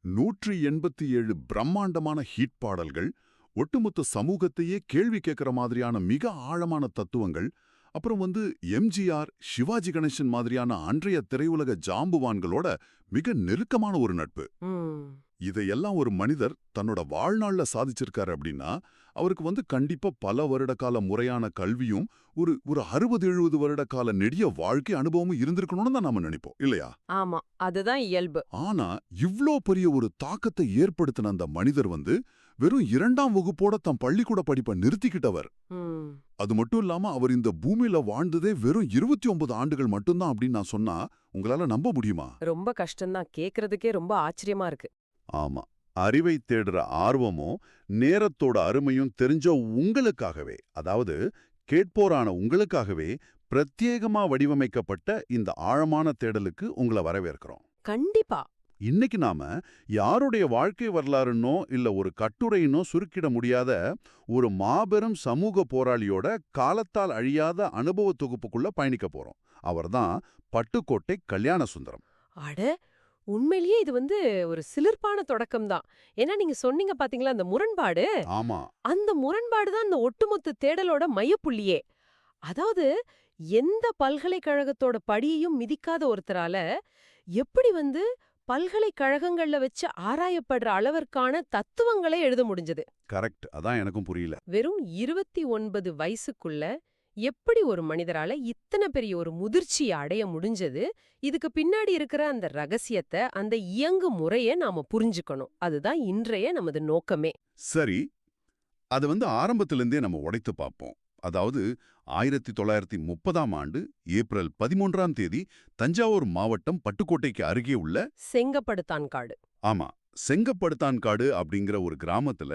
187 பிரம்மாண்டமான ஹிட் பாடல்கள், ஒட்டுமொத்த சமூகத்தையே கேள்வி கேட்கிற மாதிரியான மிக ஆழமான தத்துவங்கள், அப்புறம் எம்ஜிஆர், சிவாஜி கணேசன் மாதிரியான அன்றைய திரையுலக ஜாம்புவான்களோட மிக நெருக்கமான ஒரு நட்பு. ம். இதையெல்லாம் ஒரு மனிதர் தன்னோட வாழ்நாள்ல சாதிச்சிருக்காரு அப்படின்னா, அவருக்கு கண்டிப்பா பல வருட கால முறையான கல்வியும், ஒரு ஒரு 60-70 வருட கால நெடிய வாழ்க்கை அனுபவமும் இருந்திருக்கணும்னு தான் நாம நினைப்போம், இல்லையா? ஆமா, அதுதான் இயல்பு. ஆனா இவ்ளோ பெரிய ஒரு தாக்கத்தை ஏற்படுத்தின அந்த மனிதர் வெறும் 2ஆம் வகுப்போட தம் பள்ளிக்கூட படிப்பை நிறுத்திக்கிட்டவர். ம். அது மட்டும் இல்லாம அவர் இந்த பூமியில வாழ்ந்ததே வெறும் 29 ஆண்டுகள் மட்டும்தான் அப்படின்னு நான் சொன்னா உங்களால நம்ப முடியுமா? ரொம்ப கஷ்டம்தான். கேக்குறதுக்கே ரொம்ப ஆச்சரியமா இருக்கு. ஆமா. அறிவை தேடுற ஆர்வமும் நேரத்தோட அருமையும் தெரிஞ்ச உங்களுக்காகவே, அதாவது கேட்போரான உங்களுக்காகவே பிரத்யேகமா வடிவமைக்கப்பட்ட இந்த ஆழமான தேடலுக்கு உங்களை வரவேற்கிறோம். கண்டிப்பா. இன்னைக்கு நாம யாருடைய வாழ்க்கை வரலாறுன்னோ இல்ல ஒரு கட்டுரையினோ சுருக்கிட முடியாத ஒரு மாபெரும் சமூக போராளியோட காலத்தால் அழியாத அனுபவ தொகுப்புக்குள்ள பயணிக்க போறோம். அவர்தான் பட்டுக்கோட்டை கல்யாண சுந்தரம். அட, உண்மையிலேயே இது ஒரு சிலிர்ப்பான தொடக்கம் தான். ஏன்னா நீங்க சொன்னீங்க பாத்தீங்களா, அந்த முரண்பாடு. ஆமா, அந்த முரண்பாடு தான் அந்த ஒட்டுமொத்த தேடலோட மையப்புள்ளியே. அதாவது, எந்த பல்கலைக்கழகத்தோட படியையும் மிதிக்காத ஒருத்தரால எப்படி பல்கலைக்கழகங்கள்ல வச்சு ஆராயப்படுற அளவிற்கான தத்துவங்களே எழுத முடிஞ்சது. கரெக்ட். அதான் எனக்கும் புரியல. வெறும் 29 வயசுக்குள்ள எப்படி ஒரு மனிதரால இத்தனை பெரிய ஒரு முதிர்ச்சியை அடைய முடிஞ்சது? இதுக்கு பின்னாடி இருக்கிற அந்த ரகசியத்தை, அந்த இயங்கு முறைய நாம புரிஞ்சுக்கணும். அதுதான் இன்றைய நமது நோக்கமே. சரி, அது ஆரம்பத்திலிருந்தே நம்ம உடைத்து பார்ப்போம். அதாவது 1930ஆம் ஆண்டு ஏப்ரல் 13ஆம் தேதி தஞ்சாவூர் மாவட்டம் பட்டுக்கோட்டைக்கு அருகே உள்ள செங்கப்படுத்தான்காடு. ஆமா, செங்கப்படுத்தான்காடு அப்படிங்கிற ஒரு கிராமத்துல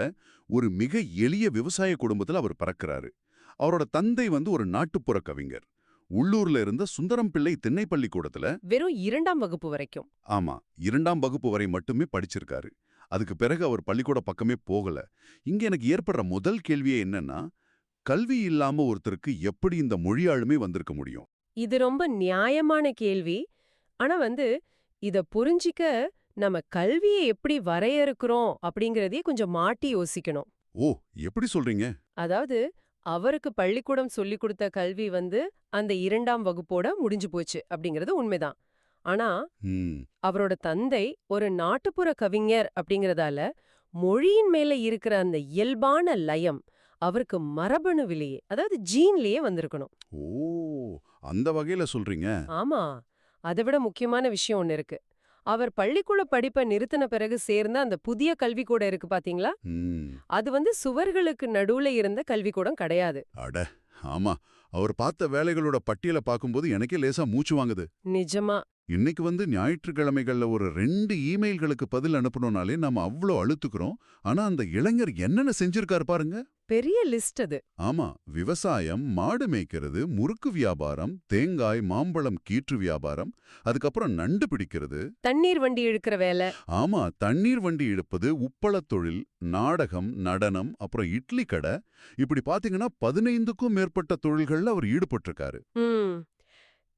ஒரு மிக எளிய விவசாய குடும்பத்துல அவர் பிறக்கிறாரு. அவரோட தந்தை ஒரு நாட்டுப்புற கவிஞர். உள்ளூர்ல இருந்த சுந்தரம் பிள்ளை திண்ணை பள்ளிக்கூடத்துல வெறும் 2ஆம் வகுப்பு வரைக்கும். ஆமா, 2ஆம் வகுப்பு வரை மட்டுமே படிச்சிருக்காரு. அதுக்கு பிறகு அவர் பள்ளிக்கூட பக்கமே போகல. இங்க எனக்கு ஏற்படுற முதல் கேள்வியே என்னன்னா, கல்வி இல்லாம ஒருத்தருக்கு எப்படி இந்த மொழி ஆளுமை வந்திருக்க முடியும்? இது ரொம்ப நியாயமான கேள்வி. ஆனா இத புரிஞ்சிக்க நம்ம கல்வியை எப்படி வரையறுக்கிறோம் அப்படிங்கறதையே கொஞ்சம் மாட்டி யோசிக்கணும். ஓ, எப்படி சொல்றீங்க? அதாவது, அவருக்கு பள்ளிக்கூடம் சொல்லிக் கொடுத்த கல்வி அந்த 2ஆம் வகுப்போட முடிஞ்சு போச்சு அப்படிங்கறது உண்மைதான். ஆனா ம், அவரோட தந்தை ஒரு நாட்டுப்புற கவிஞர் அப்படிங்கறதால மொழியின் மேல இருக்கிற அந்த இயல்பான லயம் அவருக்கு மரபணுவிலேயே, அதாவது ஜீன்லயே வந்திருக்கணும். ஓ, அந்த வகையில சொல்றீங்க. ஆமா, அதை விட முக்கியமான விஷயம் ஒண்ணு இருக்கு. அவர் பள்ளிக்கூட படிப்பை நிறுத்தின பிறகு சேர்ந்த அந்த புதிய கல்விக்கூடம் இருக்கு பாத்தீங்களா? ம், அது சுவர்களுக்கு நடுவுல இருந்த கல்விக்கூடம் கிடையாது. அட, ஆமா. அவர் பார்த்த வேலைகளோட பட்டியலை பார்க்கும்போது எனக்கே லேசா மூச்சு வாங்குது. நிஜமா. இன்னைக்கு ஞாயிற்றுக்கிழமைகள்ல ஒரு 2 இமெயில்களுக்கு பதில் அனுப்பணும்னாலே நாம அவ்ளோ அழுத்துக்கிறோம். ஆனா அந்த இளைஞர் என்னென்ன செஞ்சிருக்காரு பாருங்க. பெரிய லிஸ்ட் அது. ஆமா, விவசாயம், மாடு மேய்க்கிறது, முறுக்கு வியாபாரம், தேங்காய், மாம்பழம் கீற்று வியாபாரம், அதுக்கப்புறம் நண்டு பிடிக்கிறது, தண்ணீர் வண்டி இழுக்கிற வேலை. ஆமா, தண்ணீர் வண்டி இழுப்பது, உப்பளத் தொழில், நாடகம், நடனம், அப்புறம் இட்லி கடை, இப்படி பாத்தீங்கன்னா 15க்கும் மேற்பட்ட தொழில்கள்ல அவர் ஈடுபட்டிருக்காரு. ம்.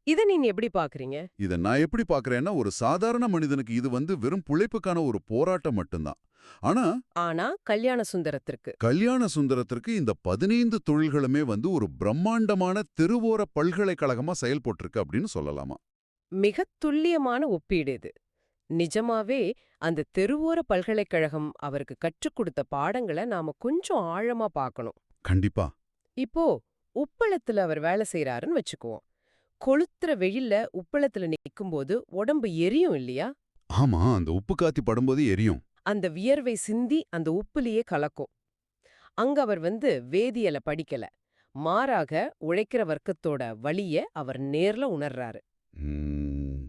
இத நீங்க எப்படி பாக்குறீங்க? இத நான் எப்படி பாக்குறேன்னா, ஒரு சாதாரண மனிதனுக்கு இது வெறும் பிழைப்புக்கான ஒரு போராட்டம் மட்டும்தான். ஆனா ஆனா கல்யாண சுந்தரத்திற்கு கல்யாண சுந்தரத்திற்கு இந்த 15 தொழில்களுமே ஒரு பிரம்மாண்டமான தெருவோர பல்கலைக்கழகமா செயல்பட்டிருக்கு அப்படின்னு சொல்லலாமா? மிக துல்லியமான ஒப்பீடு இது. நிஜமாவே அந்த தெருவோர பல்கலைக்கழகம் அவருக்கு கற்றுக் கொடுத்த பாடங்களை நாம கொஞ்சம் ஆழமா பார்க்கணும். கண்டிப்பா. இப்போ உப்பளத்துல அவர் வேலை செய்யறாருன்னு வச்சுக்குவோம். கொளுத்துற வெயில்ல உப்பளத்துல நிக்கும்போது உடம்பு எரியும் இல்லையா? ஆமா, அந்த உப்பு காத்தி படும்போது எரியும். அந்த வியர்வை சிந்தி அந்த உப்புலயே கலக்கும். அங்க அவர் வேதியியல படிக்கல. மாறாக உழைக்கிற வர்க்கத்தோட வலிய அவர் நேர்ல உணர்றாரு. ம்,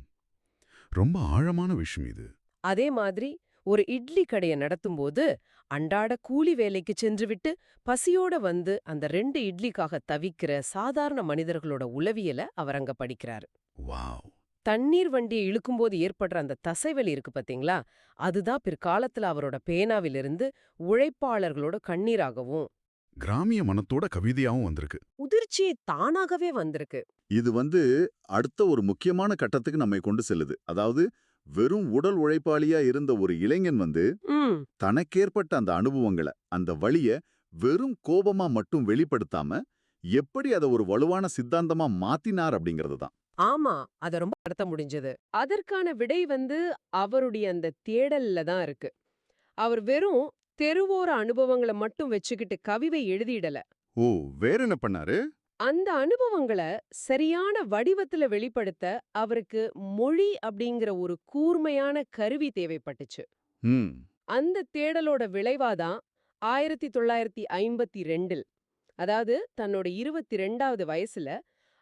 ரொம்ப ஆழமான விஷயம் இது. அதே மாதிரி ஒரு இட்லி கடைய நடத்தும்போது அன்றாட கூலி வேலைக்கு சென்றுவிட்டு பசியோட அந்த 2 இட்லிக்காக தவிக்கிற சாதாரண மனிதர்களோட உளவியல அவர் அங்க படிக்கிறாரு. வாவ். தண்ணீர் வண்டியை இழுக்கும்போது ஏற்படுற அந்த தசைவலி இருக்கு பாத்தீங்களா? அதுதான் பிற்காலத்துல அவரோட பேனாவிலிருந்து உழைப்பாளர்களோட கண்ணீராகவும் கிராமிய மனத்தோட கவிதையாவும் வந்திருக்கு. உதிர்ச்சி தானாகவே வந்திருக்கு. இது அடுத்த ஒரு முக்கியமான கட்டத்துக்கு நம்மை கொண்டு செல்லுது. அதாவது வெறும் உடல் உழைப்பாளியா இருந்த ஒரு இளைஞன் ம் தனக்கேற்பட்ட அந்த அனுபவங்களை, அந்த வலிய வெறும் கோபமா மட்டும் வெளிப்படுத்தாம எப்படி அதை ஒரு வலுவான சித்தாந்தமா மாத்தினார் அப்படிங்கிறது தான். ஆமா, அத ரொம்ப நடத்த முடிஞ்சது. அதற்கான விடை அவருடைய அந்த தேடல்ல தான் இருக்கு. அவர் வெறும் தெருவோர அனுபவங்கள மட்டும் வச்சுக்கிட்டு கவிதை எழுதிடல. ஓ, வேற என்ன பண்ணாரு? அந்த அனுபவங்கள சரியான வடிவத்துல வெளிப்படுத்த அவருக்கு மொழி அப்படிங்கிற ஒரு கூர்மையான கருவி தேவைப்பட்டுச்சு. ம் அந்த தேடலோட விளைவாதான் 1952 அதாவது தன்னோட 22வது வயசுல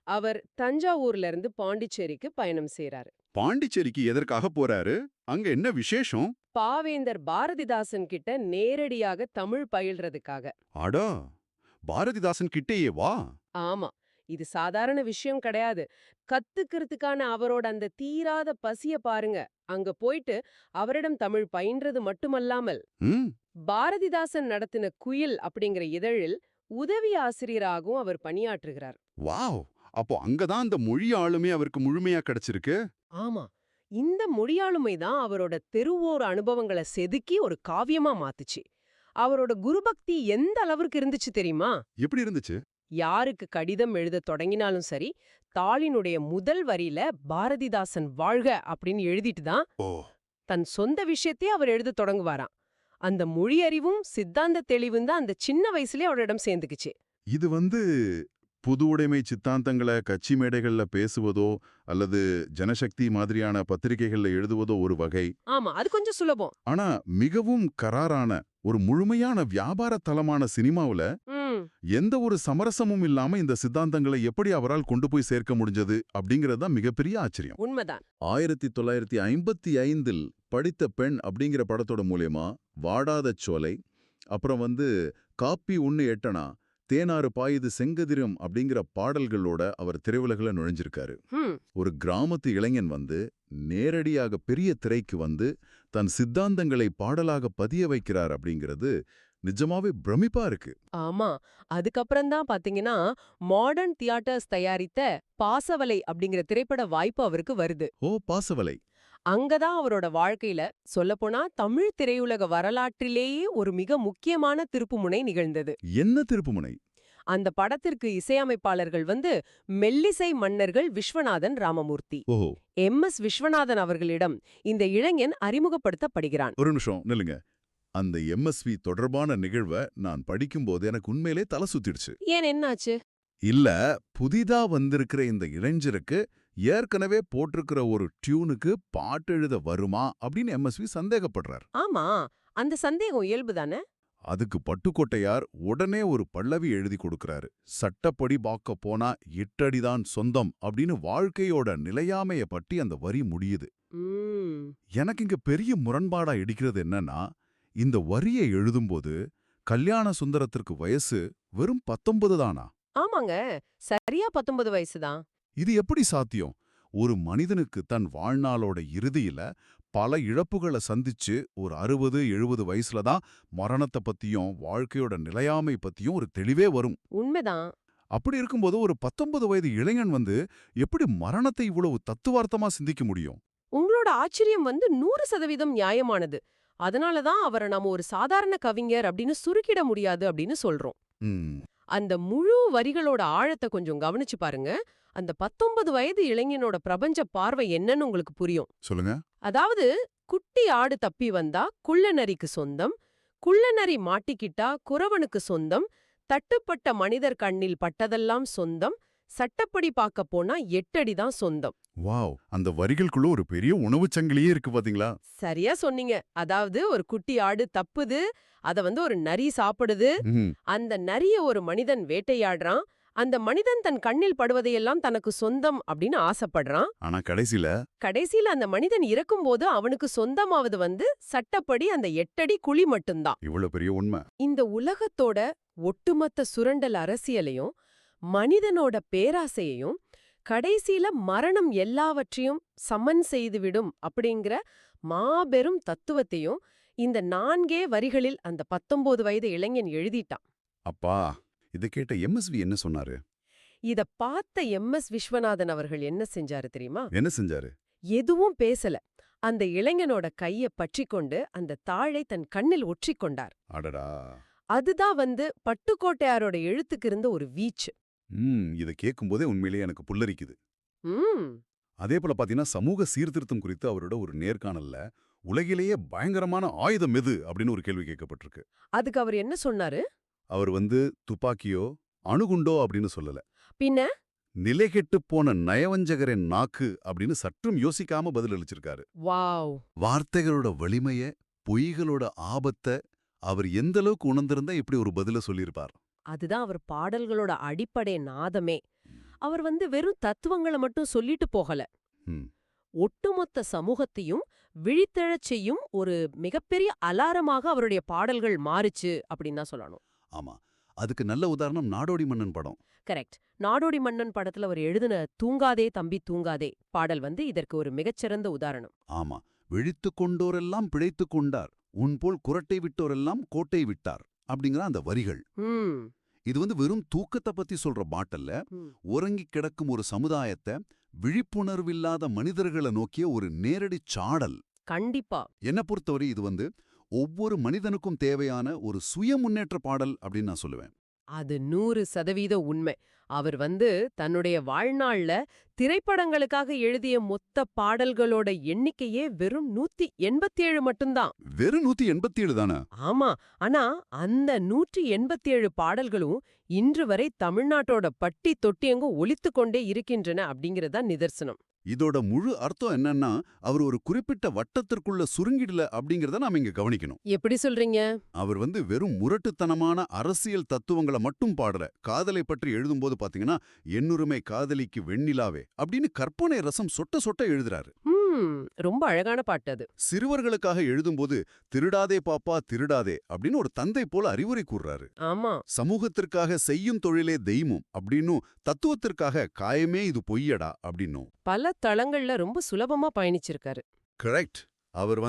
அவர் தஞ்சாவூர்ல இருந்து பாண்டிச்சேரிக்கு பயணம் செய்றாரு. பாண்டிச்சேரிக்கு எதற்காக போறாரு? அங்க என்ன விசேஷம்? பாவேந்தர் பாரதிதாசன் கிட்ட நேரடியாக தமிழ் பயில்றதுக்காக. அடா, பாரதிதாசன் கிட்டேயே வா. ஆமா, இது சாதாரண விஷயம் கிடையாது. கத்துக்கிறதுக்கான அவரோட அந்த தீராத பசிய பாருங்க. அங்க போயிட்டு அவரிடம் தமிழ் பயின்றது மட்டுமல்லாமல், ம் பாரதிதாசன் நடத்தின குயில் அப்படிங்கிற இதழில் உதவி ஆசிரியராகவும் அவர் பணியாற்றுகிறார். வாவ், அப்போ அங்கதான் அந்த மொழி ஆளுமே அவருக்கு முழுமையா கிடைச்சிருக்கு. ஆமா, இந்த மொழியாளுமை தான் அவரோட தெருவோர அனுபவங்களை செதுக்கி ஒரு காவியமா மாத்துச்சு. அவரோட குருபக்தி எந்த அளவுக்கு இருந்துச்சு தெரியுமா? எப்படி இருந்துச்சு? யாருக்கு கடிதம் எழுதத் தொடங்கினாலும் சரி, தாளினுடைய முதல் வரியில பாரதிதாசன் வாழ்க அப்படின்னு எழுதிட்டு தான் ஓ, தன் சொந்த விஷயத்தையே அவர் எழுதத் தொடங்குவாராம். அந்த மொழி அறிவும் சித்தாந்த தெளிவும் தான் அந்த சின்ன வயசுலயே அவரிடம் சேர்ந்துக்குச்சு. இது புது உடைமை சித்தாந்தங்களை கட்சி மேடைகள்ல பேசுவதோ அல்லது ஜனசக்தி மாதிரியான பத்திரிகைகள்ல எழுதுவதோ ஒரு வகை. ஆமா, அது கொஞ்சம் சுலபம். ஆனா மிகவும் கராரான ஒரு முழுமையான வியாபார தளமான சினிமாவுல ம் எந்த ஒரு சமரசமும் இல்லாம இந்த சித்தாந்தங்களை எப்படி அவரால் கொண்டு போய் சேர்க்க முடிஞ்சது அப்படிங்கறது தான் மிகப்பெரிய ஆச்சரியம். உண்மைதான். 1955 படித்த பெண் அப்படிங்கிற படத்தோட மூலியமா வாடாத சோலை, அப்புறம் காப்பி உண்ணு எட்டனா, தேனாறு பாயுது செங்கதிரும் அப்படிங்கிற பாடல்களோட அவர் திரையுலகில நுழைஞ்சிருக்காரு. ம் ஒரு கிராமத்து இளைஞன் நேரடியாக பெரிய திரைக்கு தன் சித்தாந்தங்களை பாடலாக பதிய வைக்கிறார் அப்படிங்கிறது நிஜமாவே பிரமிப்பா இருக்கு. ஆமா, அதுக்கப்புறம் தான் பாத்தீங்கன்னா மாடர்ன் தியேட்டர்ஸ் தயாரித்த பாசவலை அப்படிங்கிற திரைப்பட வாய்ப்பு அவருக்கு வருது. ஓ, பாசவலை. அங்கதான் அவரோட வாழ்க்கையில சொல்லப்போனா தமிழ் திரையுலக வரலாற்றிலேயே ஒரு மிக முக்கியமான திருப்புமுனை நிகழ்ந்தது. என்ன திருப்புமுனை? அந்த படத்திற்கு இசையமைப்பாளர்கள் மெல்லிசை மன்னர்கள் விஸ்வநாதன் ராமமூர்த்தி. ஓஹோ, எம்.எஸ். விஸ்வநாதன் அவர்களிடம் இந்த இளைஞன் அறிமுகப்படுத்தப்படுகிறான். ஒரு நிமிஷம் நில்லுங்க. அந்த எம்எஸ்வி தொடர்பான நிகழ்வை நான் படிக்கும்போது எனக்கு உண்மையிலே தலை சுத்திடுச்சு. ஏன், என்னாச்சு? இல்ல, புதிதா வந்திருக்கிற இந்த இளைஞருக்கு ஏற்கனவே போட்டிருக்கிற ஒரு டியூனுக்கு பாட்டு எழுத வருமா அப்படின்னு எம்எஸ்வி சந்தேகப்படுறார். ஆமா, அந்த சந்தேகம் இயல்புதானே. அதுக்கு பட்டுக்கோட்டையார் உடனே ஒரு பல்லவி எழுதி கொடுக்கறாரு. சட்டப்படி பார்க்க போனா 8 அடிதான் சொந்தம் அப்படின்னு வாழ்க்கையோட நிலையாமைய பற்றி அந்த வரி முடியுது. ம் எனக்கு இங்க பெரிய முரண்பாடா இடிக்கிறது என்னன்னா, இந்த வரியை எழுதும்போது கல்யாண சுந்தரத்திற்கு வயசு வெறும் 19 தானா? ஆமாங்க, சரியா 19 வயசுதான். இது எப்படி சாத்தியம்? ஒரு மனிதனுக்கு தன் வாழ்நாளோட இறுதியில பல இழப்புகளை சந்திச்சு ஒரு 60-70 வயசுல தான் மரணத்தை பத்தியும் வாழ்க்கையோட நிலையாமை பத்தியும் ஒரு தெளிவே வரும். உண்மைதான். அப்படி இருக்கும்போது ஒரு 19 வயது இளைஞன் எப்படி மரணத்தை இவ்வளவு தத்துவார்த்தமா சிந்திக்க முடியும்? உங்களோட ஆச்சரியம் 100% நியாயமானது. அதனாலதான் அவரை நாம ஒரு சாதாரண கவிஞர் அப்படின்னு சுருக்கிட முடியாது அப்படின்னு சொல்றோம். ம், அந்த முழு வரிகளோட ஆழத்தை கொஞ்சம் கவனிச்சு பாருங்க. அந்த 19 வயது இளைஞனோட பிரபஞ்ச பார்வை என்னன்னு உங்களுக்கு புரியும். சொல்லுங்க. அதாவது, குட்டி ஆடு தப்பி வந்தா குள்ளநரிக்கு சொந்தம், குள்ளநரி மாட்டிக்கிட்டா குறவனுக்கு சொந்தம், தட்டுப்பட்ட மனிதர் கண்ணில் பட்டதெல்லாம் சொந்தம், சட்டப்படி பார்க்க போனா 8 அடிதான் சொந்தம். வாவ், அந்த வரிகளுக்குள்ள ஒரு பெரிய உணவுச் சங்கிலியே இருக்கு பாத்தீங்களா? சரியா சொன்னீங்க. அதாவது, ஒரு குட்டி ஆடு தப்புது, அத ஒரு நரி சாப்பிடுது, ம், அந்த நரிய ஒரு மனிதன் வேட்டையாடுறான், அந்த மனிதன் தன் கண்ணில் படுவதையெல்லாம் தனக்கு சொந்தம் அப்படின்னு ஆசைப்படுறான். ஆனா கடைசியில அந்த மனிதன் இறக்கும்போது அவனுக்கு சொந்தமாவது சட்டப்படி அந்த 8 அடி குழி மட்டும்தான். இவ்வளவு பெரிய உண்மை. இந்த உலகத்தோட ஒட்டுமொத்த சுரண்டல் அரசியலையும் மனிதனோட பேராசையையும் கடைசியில மரணம் எல்லாவற்றையும் சமன் செய்துவிடும் அப்படிங்கிற மாபெரும் தத்துவத்தையும் இந்த 4 வரிகளில் அந்த 19 வயது இளைஞன் எழுதிட்டான். அப்பா, இதை கேட்ட எம்எஸ்வி என்ன சொன்னாரு? இத பார்த்த எம்.எஸ். விஸ்வநாதன் அவர்கள் என்ன செஞ்சாரு தெரியுமா? என்ன செஞ்சாரு? எதுவும் பேசல. அந்த இளைஞனோட கைய பற்றிக்கொண்டு அந்த தாழை தன் கண்ணில் ஒற்றிக்கொண்டார். அடடா. அதுதான் பட்டுக்கோட்டையாரோட எழுத்துக்கு இருந்த ஒரு வீச்சு. இத கேட்கும்போதே உண்மையிலேயே எனக்கு புல்லரிக்குது. ம் அதே போல பாத்தீங்கன்னா சமூக சீர்திருத்தம் குறித்து அவரோட ஒரு நேர்காணல்ல உலகிலேயே பயங்கரமான ஆயுதம் எது அப்படின்னு ஒரு கேள்வி கேட்கப்பட்டிருக்கு. அதுக்கு அவர் என்ன சொன்னாரு? அவர் துப்பாக்கியோ அணுகுண்டோ அப்படின்னு சொல்லல. பின்ன நிலைகெட்டுப் போன நயவஞ்சகரின் நாக்கு அப்படின்னு சற்றும் யோசிக்காம பதிலளிச்சிருக்காரு. வாவ். வார்த்தைகளோட வலிமைய, பொய்களோட ஆபத்த அவர் எந்த அளவுக்கு உணர்ந்திருந்தா இப்படி ஒரு பதில சொல்லியிருப்பார். அதுதான் அவர் பாடல்களோட அடிப்படை நாதமே. அவர் வெறும் தத்துவங்கள மட்டும் சொல்லிட்டு போகல. ம். ஒட்டுமொத்த சமூகத்தையும் விழித்தெழச் செய்யும் ஒரு மிகப்பெரிய அலாரமாக அவருடைய பாடல்கள் மாறுச்சு அப்படின்னு தான் சொல்லணும். ஆமா. அதுக்கு நல்ல உதாரணம் நாடோடி மன்னன் படம். கரெக்ட். நாடோடி மன்னன் படத்துல அவர் எழுதின தூங்காதே தம்பி தூங்காதே பாடல் இதற்கு ஒரு மிகச்சிறந்த உதாரணம். ஆமா. விழித்துக் கொண்டோரெல்லாம் பிழைத்துக் கொண்டார், உன்போல் குரட்டை விட்டோரெல்லாம் கோட்டை விட்டார் அப்படிங்கிற அந்த வரிகள். ம் இது வெறும் தூக்கத்தை பத்தி சொல்ற பாட்டல்ல, ம். உறங்கிக் கிடக்கும் ஒரு சமுதாயத்தை விழிப்புணர்வில்லாத மனிதர்களை நோக்கிய ஒரு நேரடி சாடல். கண்டிப்பா. என்ன பொறுத்தவரை இது ஒவ்வொரு மனிதனுக்கும் தேவையான ஒரு சுய முன்னேற்ற பாடல் அப்படின்னு நான் சொல்லுவேன். அது 100% உண்மை. அவர் தன்னுடைய வாழ்நாள்ல திரைப்படங்களுக்காக எழுதிய மொத்த பாடல்களோட எண்ணிக்கையே வெறும் 187 மட்டும்தான். வெறும் 187 தானே? ஆமா. ஆனா அந்த 187 பாடல்களும் இன்று வரை தமிழ்நாட்டோட பட்டி தொட்டி எங்கும் ஒலித்துக் கொண்டே இருக்கின்றன அப்படிங்கறதா நிதர்சனம். இதோட முழு அர்த்தம் என்னன்னா, அவர் ஒரு குறிப்பிட்ட வட்டத்திற்குள்ள சுருங்கிடல அப்படிங்கறத நாம இங்க கவனிக்கணும். எப்படி சொல்றீங்க? அவர் வெறும் முரட்டுத்தனமான அரசியல் தத்துவங்களை மட்டும் பாடல. காதலை பற்றி எழுதும்போது பாத்தீங்கன்னா, என்னுரிமை காதலிக்கு வெண்ணிலாவே அப்படின்னு கற்பனை ரசம் சொட்ட சொட்ட எழுதுறாரு. ரொம்ப அழகான பாட்டு அது. சிறுவர்களுக்காக எழுதும்போது திருடாதே பாப்பா திருடாதே அப்படின்னு ஒரு தந்தை போல அறிவுரை கூர்றாரு. ஆமா. சமூகத்திற்காக செய்யும் தொழிலே தெய்வம் அப்படின்னும், தத்துவத்திற்காக காயமே இது பொய்யடா அப்படின்னும். பல தளங்கள்ல ரொம்ப சுலபமா பயணிச்சிருக்காரு. கரெக்ட். அவர்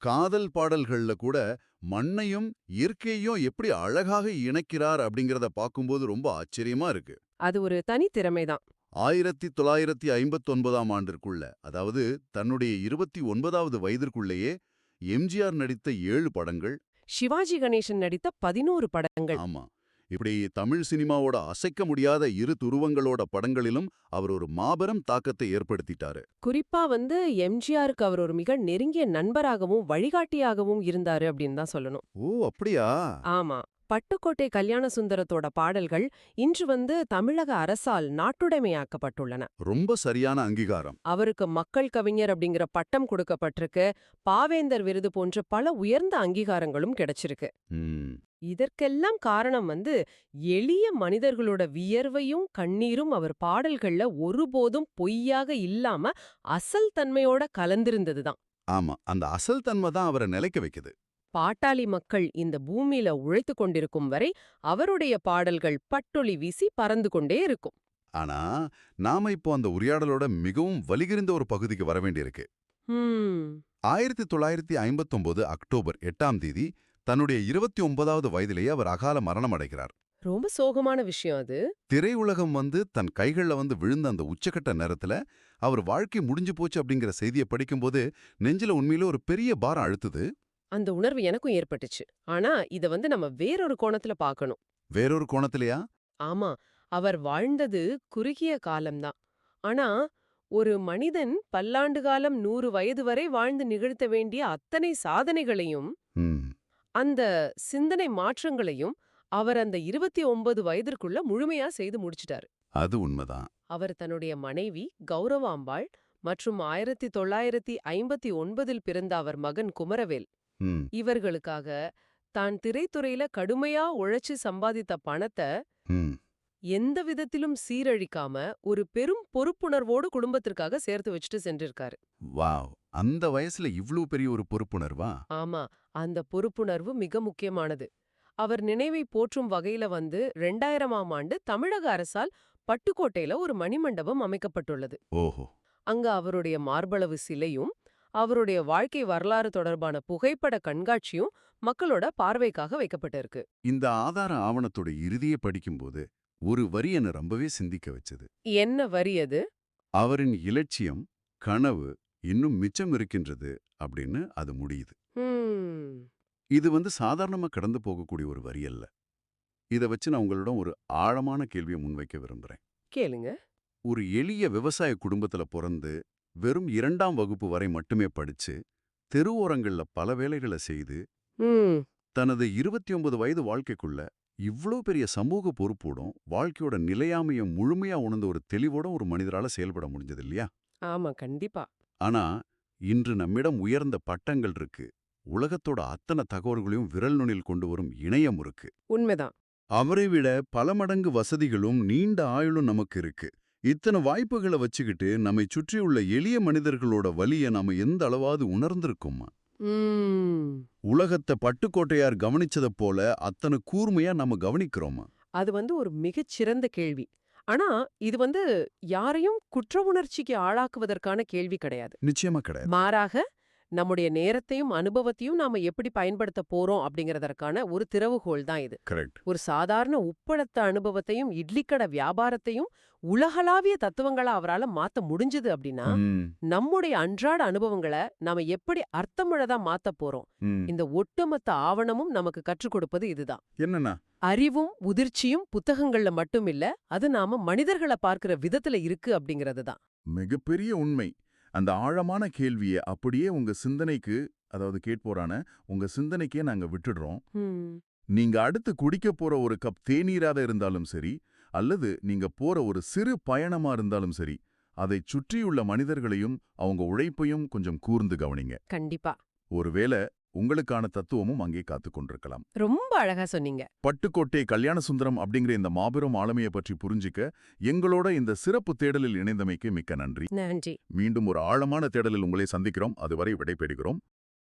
காதல் பாடல்கள்ல கூட மண்ணையும் இயற்கையையும் எப்படி அழகாக இணைக்கிறார் அப்படிங்கறத பார்க்கும்போது ரொம்ப ஆச்சரியமா இருக்கு. அது ஒரு தனி திறமைதான். 1959ஆம் ஆண்டிற்குள்ள, அதாவது தன்னுடைய 29வது வயதிற்குள்ளேயே எம்ஜிஆர் நடித்த 7 படங்கள், சிவாஜி கணேசன் நடித்த 11 படங்கள். ஆமா, இப்படி தமிழ் சினிமாவோட அசைக்க முடியாத இரு துருவங்களோட படங்களிலும் அவர் ஒரு மாபெரும் தாக்கத்தை ஏற்படுத்திட்டாரு. குறிப்பா எம்ஜிஆருக்கு அவர் ஒரு மிக நெருங்கிய நண்பராகவும் வழிகாட்டியாகவும் இருந்தாரு அப்படின்னு தான் சொல்லணும். ஓ, அப்படியா? ஆமா. பட்டுக்கோட்டை கல்யாண சுந்தரத்தோட பாடல்கள் இன்று தமிழக அரசால் நாட்டுடைமையாக்கப்பட்டுள்ளன. ரொம்ப சரியான அங்கீகாரம். அவருக்கு மக்கள் கவிஞர் அப்படிங்கிற பட்டம் கொடுக்கப்பட்டிருக்கு. பாவேந்தர் விருது போன்ற பல உயர்ந்த அங்கீகாரங்களும் கிடைச்சிருக்கு. ம். இதற்கெல்லாம் காரணம் எளிய மனிதர்களோட வியர்வையும் கண்ணீரும் அவர் பாடல்கள்ல ஒருபோதும் பொய்யாக இல்லாம அசல் தன்மையோட கலந்திருந்ததுதான். ஆமா, அந்த அசல் தன்மை தான் அவரை நிலைக்க வைக்குது. பாட்டாளி மக்கள் இந்த பூமியில உழைத்துக் கொண்டிருக்கும் வரை அவருடைய பாடல்கள் பட்டொளி வீசி பறந்து கொண்டே இருக்கும். ஆனா, நாம இப்போ அந்த உரையாடலோட மிகவும் வலிகிருந்த ஒரு பகுதிக்கு வர வேண்டியிருக்கு. 1959 அக்டோபர் 8ஆம் தேதி தன்னுடைய 29வது வயதிலேயே அவர் அகால மரணம் அடைகிறார். ரொம்ப சோகமான விஷயம் அது. திரையுலகம் தன் கைகள்ல விழுந்த அந்த உச்சக்கட்ட நேரத்துல அவர் வாழ்க்கை முடிஞ்சு போச்சு அப்படிங்கிற செய்தியை படிக்கும்போது நெஞ்சில உண்மையில ஒரு பெரிய பாரம் அழுத்துது. அந்த உணர்வு எனக்கும் ஏற்பட்டுச்சு. ஆனா இத நம்ம வேறொரு கோணத்துல பார்க்கணும். வேறொரு கோணத்திலயா? ஆமா. அவர் வாழ்ந்தது குறுகிய காலம்தான். ஆனா ஒரு மனிதன் பல்லாண்டு காலம் 100 வயது வரை வாழ்ந்து நிகழ்த்த வேண்டிய அத்தனை சாதனைகளையும் அந்த சிந்தனை மாற்றங்களையும் அவர் அந்த 29 வயதிற்குள்ள முழுமையா செய்து முடிச்சிட்டாரு. அது உண்மைதான். அவர் தன்னுடைய மனைவி கௌரவாம்பாள் மற்றும் 1959இல் பிறந்த அவர் மகன் குமரவேல் இவர்களுக்காக தான் திரைத்துறையில கடுமையா உழைச்சு சம்பாதித்த பணத்தை எந்த விதத்திலும் சீரழிக்காம ஒரு பெரும் பொறுப்புணர்வோடு குடும்பத்திற்காக சேர்த்து வச்சுட்டு சென்றிருக்காரு. வாவ், அந்த வயசுல இவ்ளோ பெரிய ஒரு பொறுப்புணர்வா? ஆமா, அந்த பொறுப்புணர்வு மிக முக்கியமானது. அவர் நினைவை போற்றும் வகையில 2000ஆம் ஆண்டு தமிழக அரசால் பட்டுக்கோட்டையில ஒரு மணிமண்டபம் அமைக்கப்பட்டுள்ளது. ஓஹோ. அங்க அவருடைய மார்பளவு சிலையும் அவருடைய வாழ்க்கை வரலாறு தொடர்பான புகைப்பட கண்காட்சியும் மக்களோட பார்வைக்காக வைக்கப்பட்டிருக்கு. இந்த ஆதார ஆவணத்தோட இறுதியை படிக்கும்போது ஒரு வரி என்ன ரொம்பவே சிந்திக்க வச்சது. என்ன வரி அது? அவரின் இலட்சியம் கனவு இன்னும் மிச்சம் இருக்கின்றது அப்படின்னு அது முடியுது. ம். இது சாதாரணமா கடந்து போகக்கூடிய ஒரு வரி அல்ல. இத வச்சு நான் உங்களிடம் ஒரு ஆழமான கேள்வியை முன்வைக்க விரும்புறேன். கேளுங்க. ஒரு எளிய விவசாய குடும்பத்துல பொறந்து வெறும் 2ஆம் வகுப்பு வரை மட்டுமே படிச்சு தெருவோரங்கள்ல பல வேலைகளை செய்து ம். தனது 29 வயது வாழ்க்கைக்குள்ள இவ்ளோ பெரிய சமூக பொறுப்போடும் வாழ்க்கையோட நிலையாமைய முழுமையா உணர்ந்த ஒரு தெளிவோட ஒரு மனிதரால செயல்பட முடிஞ்சது இல்லையா? ஆமா, கண்டிப்பா. ஆனா இன்று நம்மிடம் உயர்ந்த பட்டங்கள் இருக்கு, உலகத்தோட அத்தனை தகவல்களையும் விரல் நுனியில் கொண்டு வரும் இணையம் இருக்கு. உண்மைதான். அவரை விட பல மடங்கு வசதிகளும் நீண்ட ஆயுளும் நமக்கு இருக்கு. இத்தனை வாய்ப்புகளை வச்சுக்கிட்டு நம்மை சுற்றியுள்ள எளிய மனிதர்களோட வலிய நாம எந்த அளவாவது உணர்ந்திருக்கோமா? ம். உலகத்தை பட்டுக்கோட்டையார் கவனிச்சதைப் போல அத்தனை கூர்மையா நம்ம கவனிக்கிறோமா? அது ஒரு மிகச்சிறந்த கேள்வி. ஆனா, இது யாரையும் குற்ற உணர்ச்சிக்கு ஆளாக்குவதற்கான கேள்வி கிடையாது. நிச்சயமா கிடையாது. மாறாக, நம்முடைய நேரத்தையும் அனுபவத்தையும் நாம எப்படி பயன்படுத்த போறோம் அப்படிங்கறதற்கான ஒரு திறவுகோல் தான் இது. கரெக்ட். ஒரு சாதாரண உப்பளத்த அனுபவத்தையும் இட்லிக்கடை வியாபாரத்தையும் உலகளாவிய தத்துவங்களா அவரால மாத்த முடிஞ்சது அப்படின்னா, நம்முடைய அன்றாட அனுபவங்களை நாம எப்படி அர்த்தமுள்ளதா மாத்த போறோம்? இந்த ஒட்டுமொத்த ஆவணமும் நமக்கு கற்றுக் கொடுப்பது இதுதான். என்னன்னா அறிவும் முதிர்ச்சியும் புத்தகங்கள்ல மட்டும் இல்ல, அது நாம மனிதர்களை பார்க்கிற விதத்துல இருக்கு அப்படிங்கிறது தான். மிகப்பெரிய உண்மை. அந்த ஆழமான கேள்வியை அப்படியே உங்க சிந்தனைக்கு, அதாவது கேட்போரான உங்க சிந்தனைக்கே நாங்க விட்டுடுறோம். நீங்க அடுத்து குடிக்க போற ஒரு கப் தேநீராக இருந்தாலும் சரி, அல்லது நீங்க போற ஒரு சிறு பயணமா இருந்தாலும் சரி, அதை சுற்றியுள்ள மனிதர்களையும் அவங்க உழைப்பையும் கொஞ்சம் கூர்ந்து கவனிங்க. கண்டிப்பா. ஒருவேளை உங்களுக்கான தத்துவமும் அங்கே காத்துக் கொண்டிருக்கலாம். ரொம்ப அழகா சொன்னீங்க. பட்டுக்கோட்டை கல்யாணசுந்தரம் அப்படிங்கிற இந்த மாபெரும் ஆளுமையை பற்றி புரிஞ்சிக்க எங்களோட இந்த சிறப்பு தேடலில் இணைந்தமைக்கு மிக்க நன்றி. நன்றி. மீண்டும் ஒரு ஆழமான தேடலில் உங்களை சந்திக்கிறோம். அதுவரை விடைபெறுகிறோம்.